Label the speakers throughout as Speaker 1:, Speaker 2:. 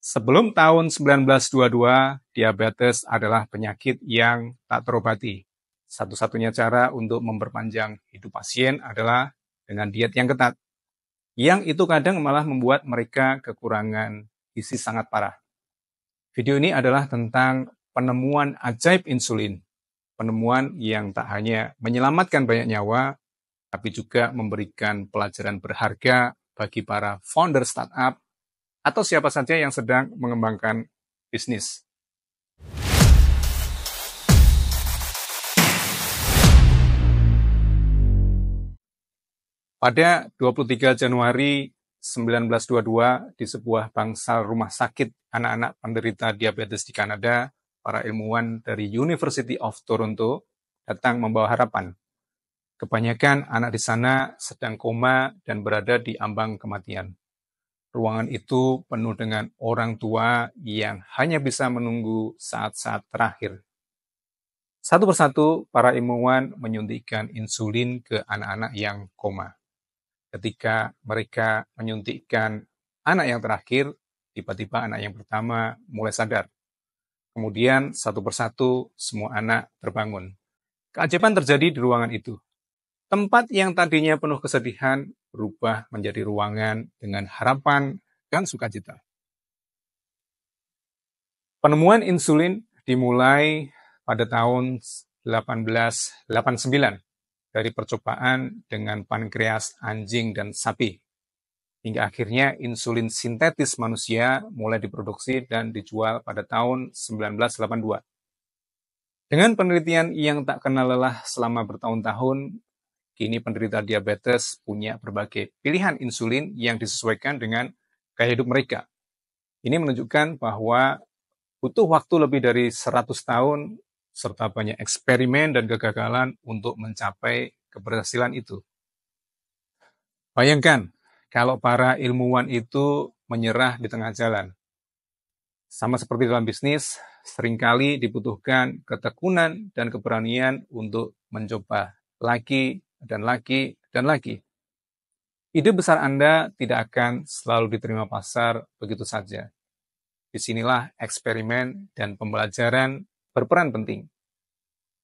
Speaker 1: Sebelum tahun 1922, diabetes adalah penyakit yang tak terobati. Satu-satunya cara untuk memperpanjang hidup pasien adalah dengan diet yang ketat, yang itu kadang malah membuat mereka kekurangan gizi sangat parah. Video ini adalah tentang penemuan ajaib insulin, penemuan yang tak hanya menyelamatkan banyak nyawa, tapi juga memberikan pelajaran berharga bagi para founder startup atau siapa saja yang sedang mengembangkan bisnis. Pada 23 Januari 1922, di sebuah bangsal rumah sakit anak-anak penderita diabetes di Kanada, para ilmuwan dari University of Toronto datang membawa harapan. Kebanyakan anak di sana sedang koma dan berada di ambang kematian. Ruangan itu penuh dengan orang tua yang hanya bisa menunggu saat-saat terakhir. Satu persatu, para ilmuwan menyuntikkan insulin ke anak-anak yang koma. Ketika mereka menyuntikkan anak yang terakhir, tiba-tiba anak yang pertama mulai sadar. Kemudian satu persatu semua anak terbangun. Keajaiban terjadi di ruangan itu. Tempat yang tadinya penuh kesedihan berubah menjadi ruangan dengan harapan dan sukacita. Penemuan insulin dimulai pada tahun 1889 dari percobaan dengan pankreas anjing dan sapi. Hingga akhirnya insulin sintetis manusia mulai diproduksi dan dijual pada tahun 1982. Dengan penelitian yang tak kenal lelah selama bertahun-tahun, kini penderita diabetes punya berbagai pilihan insulin yang disesuaikan dengan gaya hidup mereka. Ini menunjukkan bahwa butuh waktu lebih dari 100 tahun serta banyak eksperimen dan kegagalan untuk mencapai keberhasilan itu. Bayangkan kalau para ilmuwan itu menyerah di tengah jalan. Sama seperti dalam bisnis, seringkali dibutuhkan ketekunan dan keberanian untuk mencoba lagi dan lagi dan lagi. Ide besar Anda tidak akan selalu diterima pasar begitu saja. Disinilah eksperimen dan pembelajaran berperan penting.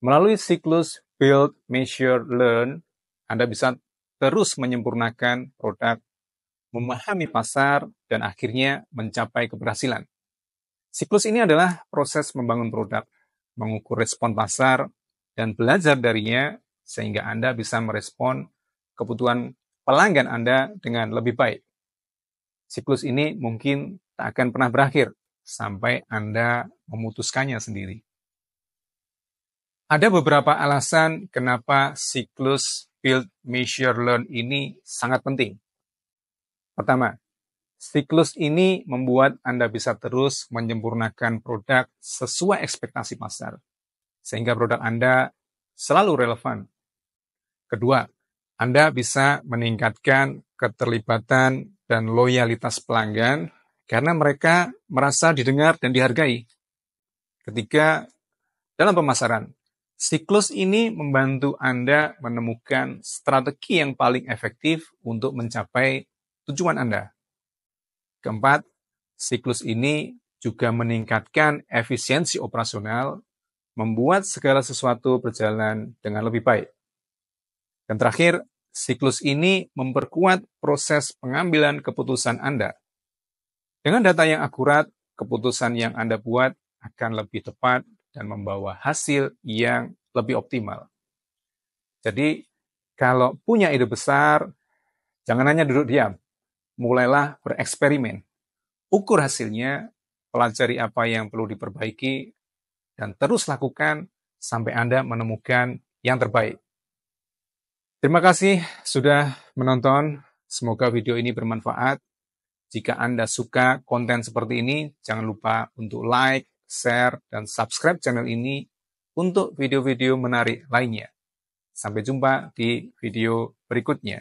Speaker 1: Melalui siklus Build, Measure, Learn, Anda bisa terus menyempurnakan produk, memahami pasar, dan akhirnya mencapai keberhasilan. Siklus ini adalah proses membangun produk, mengukur respon pasar, dan belajar darinya sehingga Anda bisa merespon kebutuhan pelanggan Anda dengan lebih baik. Siklus ini mungkin tak akan pernah berakhir sampai Anda memutuskannya sendiri. Ada beberapa alasan kenapa siklus Build, Measure, Learn ini sangat penting. Pertama, siklus ini membuat Anda bisa terus menyempurnakan produk sesuai ekspektasi pasar, sehingga produk Anda selalu relevan. Kedua, Anda bisa meningkatkan keterlibatan dan loyalitas pelanggan karena mereka merasa didengar dan dihargai. Ketiga, dalam pemasaran, siklus ini membantu Anda menemukan strategi yang paling efektif untuk mencapai tujuan Anda. Keempat, siklus ini juga meningkatkan efisiensi operasional, membuat segala sesuatu berjalan dengan lebih baik. Dan terakhir, siklus ini memperkuat proses pengambilan keputusan Anda. Dengan data yang akurat, keputusan yang Anda buat akan lebih tepat dan membawa hasil yang lebih optimal. Jadi, kalau punya ide besar, jangan hanya duduk diam. Mulailah bereksperimen. Ukur hasilnya, pelajari apa yang perlu diperbaiki, dan terus lakukan sampai Anda menemukan yang terbaik. Terima kasih sudah menonton. Semoga video ini bermanfaat. Jika Anda suka konten seperti ini, jangan lupa untuk like, share, dan subscribe channel ini untuk video-video menarik lainnya. Sampai jumpa di video berikutnya.